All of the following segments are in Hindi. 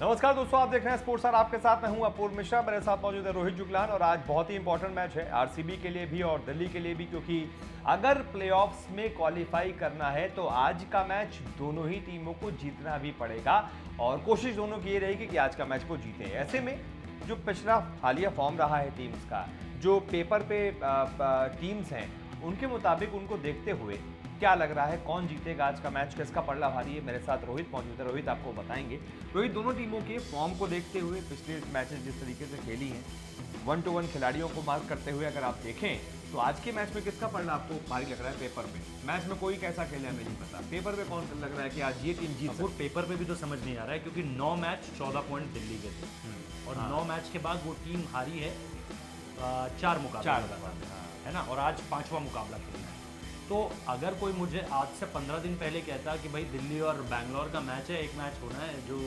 नमस्कार दोस्तों, आप देख रहे हैं स्पोर्ट्स स्टार। आपके साथ मैं हूं अपूर्व मिश्रा। मेरे साथ मौजूद है रोहित जुगलान। और आज बहुत ही इंपॉर्टेंट मैच है आरसीबी के लिए भी और दिल्ली के लिए भी, क्योंकि अगर प्लेऑफ्स में क्वालिफाई करना है तो आज का मैच दोनों ही टीमों को जीतना भी पड़ेगा और कोशिश दोनों की ये रहेगी कि आज का मैच को जीते। ऐसे में जो पिछला हालिया फॉर्म रहा है टीम्स का, जो पेपर पे टीम्स हैं, उनके मुताबिक उनको देखते हुए क्या लग रहा है, कौन जीतेगा आज का मैच, किसका पलड़ा भारी है। मेरे साथ रोहित मौजूद है। रोहित, आपको बताएंगे। रोहित, दोनों टीमों के फॉर्म को देखते हुए पिछले मैचेस जिस तरीके से खेली हैं, 1-to-1 खिलाड़ियों को मार्क करते हुए अगर आप देखें तो आज के मैच में किसका पलड़ा आपको भारी लग रहा है? पेपर पे मैच में कोई कैसा खेला हमें नहीं पता, पेपर पे कौन लग रहा है कि आज ये टीम जीत? पेपर पे भी तो समझ नहीं आ रहा है, क्योंकि 9 मैच 14 पॉइंट दिल्ली के थे और 9 मैच के बाद वो टीम हारी है 4 मुकाबला है ना, और आज 5वां मुकाबला खेलना है। तो अगर कोई मुझे आज से 15 दिन पहले कहता कि भाई दिल्ली और बैंगलोर का मैच है, एक मैच होना है जो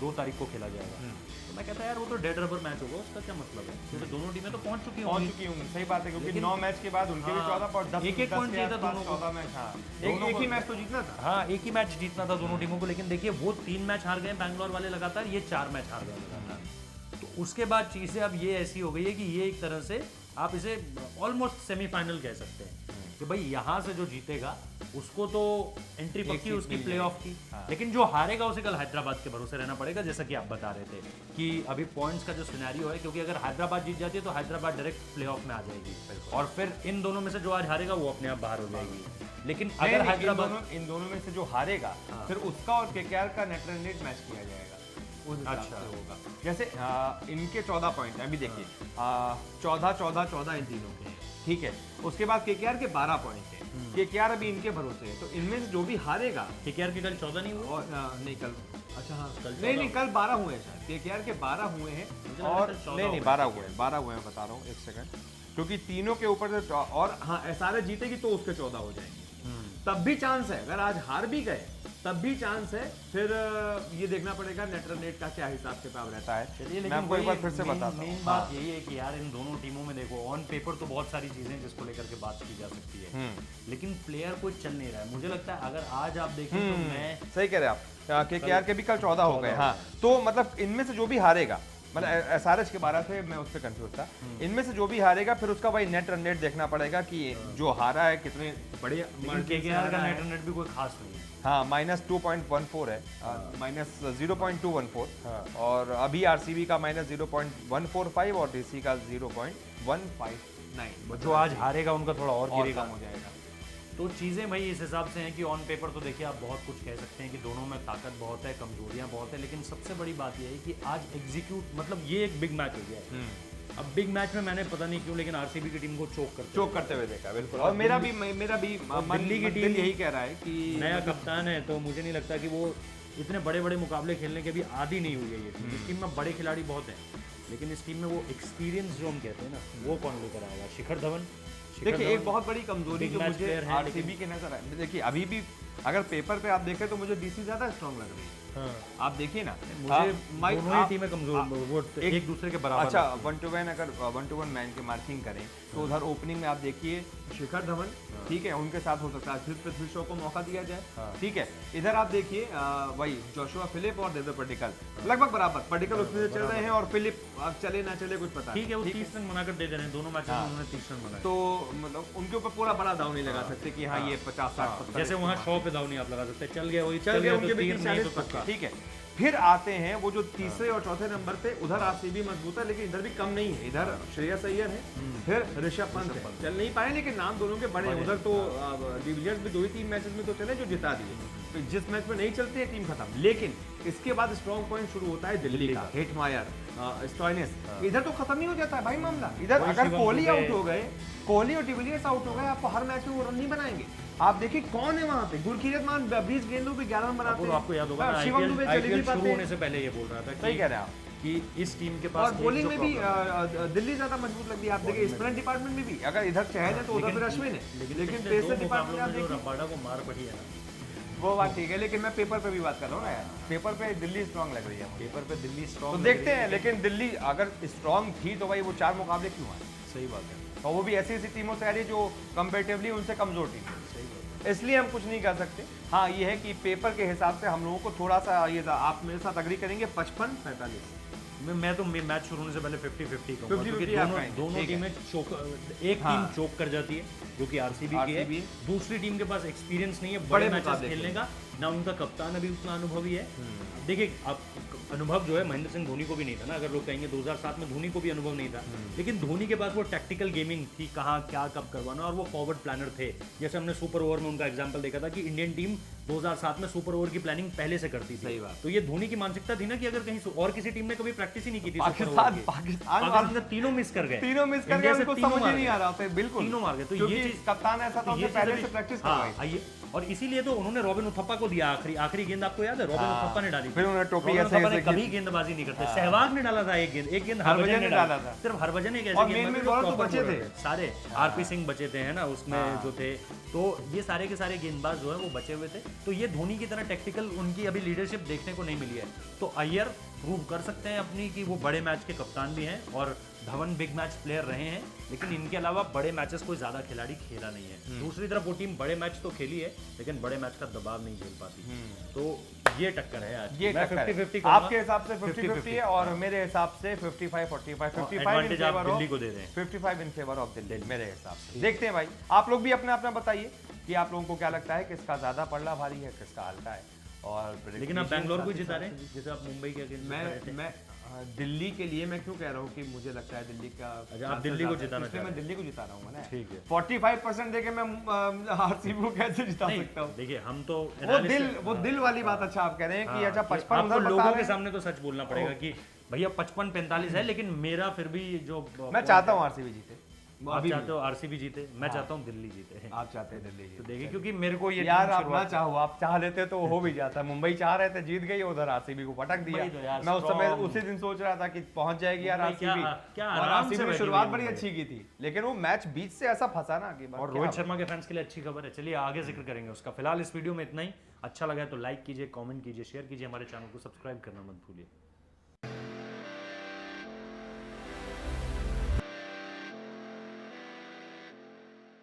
2 तारीख को खेला जाएगा, तो मैं कहता यार वो तो डेड रबर मैच होगा, उसका क्या मतलब है, क्योंकि दोनों टीमें तो पहुंच चुकी होंगी। सही बात है, क्योंकि 9 मैच के बाद उनके भी 14 पॉइंट, एक पॉइंट चाहिए था दोनों को। 14 मैच, एक ही मैच तो जीतना था। हाँ, एक ही मैच जीतना था दोनों टीमों को। लेकिन देखिए, वो 3 मैच हार गए बैंगलोर वाले लगातार, ये 4 मैच हार गए लगातार। तो उसके बाद चीज़ें अब ये ऐसी हो गई है कि ये एक तरह से आप इसे ऑलमोस्ट सेमीफाइनल कह सकते हैं कि भाई यहाँ से जो जीतेगा उसको तो एंट्री पक्की उसकी प्लेऑफ की। लेकिन जो हारेगा उसे कल हैदराबाद के भरोसे रहना पड़ेगा, जैसा कि आप बता रहे थे कि अभी पॉइंट्स का जो सिनेरियो है, क्योंकि अगर हैदराबाद जीत जाती है तो हैदराबाद डायरेक्ट प्लेऑफ में आ जाएगी और फिर इन दोनों में से जो आज हारेगा वो अपने आप बाहर हो जाएगी। लेकिन अगर हैदराबाद इन दोनों में से जो हारेगा फिर उसका और केकेआर का नेट रन रेट मैच किया जाएगा, उस हिसाब से होगा। जैसे इनके 14 पॉइंट अभी देखिए, 14 इन तीनों के, ठीक है। उसके बाद केकेआर के 12 पॉइंट है। केकेआर अभी इनके भरोसे है, तो इनमें से जो भी हारेगा, केकेआर के कल 14 नहीं हुआ और नहीं कल, अच्छा हाँ नहीं कल 12 हुए हैं शायद, केकेआर के 12 हुए हैं और नहीं 12 हुए हैं, बता रहा हूँ एक सेकंड, क्योंकि तीनों के ऊपर से और हाँ एसआरएच जीतेगी तो उसके 14 हो जाएंगे, तब भी चांस है। अगर आज हार भी गए तब भी चांस है। फिर ये देखना पड़ेगा नेट रन रेट का क्या हिसाब किताब रहता है। चलिए, मैं आपको एक बार फिर से बताता हूँ। मेन बात यही है कि यार इन दोनों टीमों में देखो, ऑन पेपर तो बहुत सारी चीजें हैं जिसको लेकर के बात की जा सकती है, लेकिन प्लेयर कोई चल नहीं रहा है। मुझे लगता है अगर आज आप देखें तो मैं सही कह रहे हैं आप, केकेआर के भी कल 14 हो गए। हाँ, तो मतलब इनमें से जो भी हारेगा, मतलब एसआरएच के 12 थे, मैं उससे कंफ्यूज था। इनमें से जो भी हारेगा फिर उसका भाई नेट रन रेट देखना पड़ेगा कि जो हारा है कितने बड़े। केकेआर का नेट रन रेट भी कोई खास नहीं है। हाँ, -2.14 है, -0.214, और अभी आरसीबी का -0.145 और डीसी का 0.159। जो आज हारेगा उनका थोड़ा और गिरेगा, कम हो जाएगा। तो चीज़ें भाई इस हिसाब से हैं कि ऑन पेपर तो देखिए आप बहुत कुछ कह सकते हैं कि दोनों में ताकत बहुत है, कमजोरियां बहुत है, लेकिन सबसे बड़ी बात यह है कि आज एग्जीक्यूट, मतलब ये एक बिग मैच हो गया है। अब बिग मैच में मैंने पता नहीं क्यों लेकिन आरसीबी की टीम को चोक करते हुए देखा, बिल्कुल। और मेरा भी दिल्ली की टीम यही कह रहा है कि नया कप्तान है, तो मुझे नहीं लगता कि वो इतने बड़े बड़े मुकाबले खेलने के भी आदी नहीं हुई है ये टीम। इस टीम में बड़े खिलाड़ी बहुत हैं, लेकिन इस टीम में वो एक्सपीरियंस जो हम कहते हैं ना, वो कौन लेकर आएगा? शिखर धवन। देखिए, एक बहुत बड़ी कमजोरी जो मुझे आरसीबी के नजर आए, देखिए अभी भी अगर पेपर पे आप देखें तो मुझे डीसी ज्यादा स्ट्रांग लग रही है। आप देखिए ना, मुझे दोनों ही टीमें कमजोर, वो एक दूसरे के बराबर। अच्छा, 1-to-1 अगर 1-to-1 मैन की मार्किंग करें तो उधर ओपनिंग में आप देखिए शिखर धवन, ठीक है, उनके साथ हो सकता है फिर पृथ्वी शॉ को मौका दिया जाए, ठीक है। इधर आप देखिए वही जोशुआ फिलिप और देवेंद्र पडिक्कल लगभग बराबर, पडिक्कल उसमें से चल रहे हैं और फिलिप अब चले ना चले कुछ पता, ठीक है, वो 30 रन बनाकर दे रहे हैं दोनों मैचों में, उन्होंने 30 रन बनाए, तो मतलब उनके ऊपर पूरा बड़ा दाव नहीं लगा सकते कि हाँ ये 50-60, जैसे वहाँ 100 पे दाव नहीं आप लगा सकते, चल गया वही चल गया, उनके भी 30 40, ठीक है। फिर आते हैं वो जो तीसरे और चौथे नंबर पे, उधर आरसीबी मजबूत है लेकिन इधर भी कम नहीं है। इधर श्रेयस अय्यर है, फिर ऋषभ पंत है, चल नहीं पाए लेकिन नाम दोनों के बड़े हैं। उधर तो डिविलियर्स भी 2 ही 3 मैचेस में तो चले जो जिता दिए, तो जिस मैच में नहीं चलते टीम खत्म। लेकिन इसके बाद स्ट्रॉन्ग पॉइंट शुरू होता है दिल्ली का, हेटमायर, स्टॉइनिस, इधर तो खत्म ही हो जाता है भाई मामला। इधर अगर कोहली आउट हो गए, कोहली और डिविलियर्स आउट हो गए, आपको हर मैच में वो रन नहीं बनाएंगे। आप देखिए कौन है वहां पे, गुरकीरत मान 20 गेंदों पे 11 रन बनाते हैं। आपको याद होगा शिवम दुबे चले भी पाते शुरू होने से पहले ये बोल रहा था, सही कह रहे हैं आप, कि इस टीम के पास और बॉलिंग में भी दिल्ली ज्यादा मजबूत लगती है। आप देखिए स्पिनर डिपार्टमेंट में भी अगर इधर चहल है तो उधर फिर अश्विन है, लेकिन पेसर डिपार्टमेंट में आप देखिए रबाडा को मार पड़ी है ना, वो बात ठीक है, लेकिन मैं पेपर पे भी बात कर रहा हूँ ना यार, पेपर पे दिल्ली स्ट्रांग लग रही है, पेपर पे दिल्ली स्ट्रांग तो देखते हैं। लेकिन दिल्ली अगर स्ट्रांग थी तो भाई वो 4 मुकाबले क्यों आए? सही बात है, और वो भी ऐसी टीमों से आ रही है जो कंपेरेटिवली उनसे कमजोर टीम है। सही बात है। इसलिए हम कुछ नहीं कर सकते। हाँ ये है कि पेपर के हिसाब से हम लोगों को थोड़ा सा ये था, आप मेरे साथ अग्री करेंगे 55-45। मैं तो मैच शुरू होने से पहले 50-50 कहूंगा, 50-50 क्योंकि आप कहेंगे, दोनों ठीक है। टीमें एक हाँ। टीम चोक कर जाती है जो कि आरसीबी की है, RCB दूसरी टीम के पास एक्सपीरियंस नहीं है बड़े बड़े मैचेस मुकाबले खेलने का, ना उनका कप्तान अभी उतना अनुभवी है। देखिए अब अनुभव जो है महेंद्र सिंह धोनी को भी नहीं था ना, अगर लोग कहेंगे 2007 में धोनी को भी अनुभव नहीं था, लेकिन धोनी के पास वो टैक्टिकल गेमिंग थी, कहाँ क्या कब करवाना, और वो फॉरवर्ड प्लानर थे। जैसे हमने सुपर ओवर में उनका एग्जांपल देखा था कि इंडियन टीम 2007 में सुपर ओवर की प्लानिंग पहले से करती थी। सही बात। तो ये धोनी की मानसिकता थी ना कि अगर कहीं और किसी टीम ने कभी प्रैक्टिस ही नहीं की थी पाकिस्तान पाकिस्तान ने तीनों मिस कर गए, तीनों मिस कर गए, इंडिया से उनको तीनों समझ ही मार नहीं गए। आ रहा था, बिल्कुल तीनों मार गए। तो क्योंकि ये चीज कप्तान ऐसा था, ये उसने पहले चीज़ से प्रैक्टिस हाँ, करवाई। आइए, और इसीलिए तो उन्होंने रॉबिन उथप्पा को दिया आखिरी गेंद, आपको याद है रॉबिन हाँ। उथप्पा ने डाली थी। फिर उन्होंने टोपी रॉबिन ऐसे उथप्पा ने ऐसे की। कभी गेंदबाजी नहीं करते, सहवाग ने डाला था एक गेंद हरभजन ने डाला था। सिर्फ हरभजन एक और ऐसे मेन गेंद मेन बॉलर तो proper बचे bowler थे। सारे, आरपी सिंह बचे थे है ना उसमें जो थे, तो ये सारे के सारे गेंदबाज जो है वो बचे हुए थे। तो ये धोनी की तरह टेक्टिकल उनकी अभी लीडरशिप देखने को नहीं मिली है। तो अय्यर प्रूव कर सकते हैं अपनी कि वो बड़े मैच के कप्तान भी हैं, और धवन बिग मैच प्लेयर रहे हैं, लेकिन इनके अलावा बड़े मैचेस कोई ज्यादा खिलाड़ी खेला नहीं है। दूसरी तरफ वो टीम बड़े मैच तो खेली है, लेकिन बड़े मैच का दबाव नहीं झेल पाती। तो ये टक्कर है आज। ये मैं टक्कर है। 50-50 आपके हिसाब से 50-50 है, और मेरे हिसाब से 55-45। 55 इन एडवांटेज आप फेवर दिल्ली ऑफ को दे रहे हैं। 55 इन फेवर ऑफ दिल्ली मेरे हिसाब से। देखते हैं भाई, आप लोग भी अपना अपना बताइए कि आप लोगों को क्या लगता है, किसका ज्यादा पलड़ा भारी है, किसका हल्का है। और लेकिन आप बैंगलोर को जिता रहे हैं, जैसे आप मुंबई के अगेंस्ट खड़े थे। मैं दिल्ली के लिए मैं क्यों कह रहा हूँ कि मुझे लगता है दिल्ली का, अच्छा, आप दिल्ली को जिताना इसलिए मैं चाह रहे दिल्ली को जिता रहा हूँ ना। ठीक है। 45% देके मैं आरसीबी को कैसे जिता नहीं, सकता हूँ। देखिए हम तो वो दिल वाली बात। अच्छा आप कह रहे हैं कि अच्छा 55 आपको उधर बता लोगों रहे के हैं। सामने तो सच बोलना पड़ेगा कि भैया 55-45 है, लेकिन मेरा फिर भी जो मैं चाहता हूँ आरसीबी जीते। आप चाहते हो आरसीबी जीते, मैं चाहता हूँ दिल्ली जीते। आप चाहते हैं दिल्ली तो जीते। देखिए क्योंकि मेरे को ये यार टीम आप ना शुरुआत- चाहो, आप चाह लेते तो हो भी जाता। मुंबई चाह रहे थे, जीत गई, उधर आरसीबी को पटक दिया। मुंबई तो यार मैं उस समय strong। उसी दिन सोच रहा था कि पहुंच जाएगी यार मुंबई क्या- आरसीबी, क्या और आराम से आरसीबी ने बैठी शुरुआत हुई बड़ी मुंबई। अच्छी की थी, लेकिन वो मैच बीच से ऐसा फंसा ना कि और रोहित शर्मा के फैंस के लिए अच्छी खबर है, चलिए आगे जिक्र करेंगे उसका। फिलहाल इस वीडियो में इतना ही। अच्छा लगा है तो लाइक कीजिए, कमेंट कीजिए, शेयर कीजिए, हमारे चैनल को सब्सक्राइब करना मत भूलिए।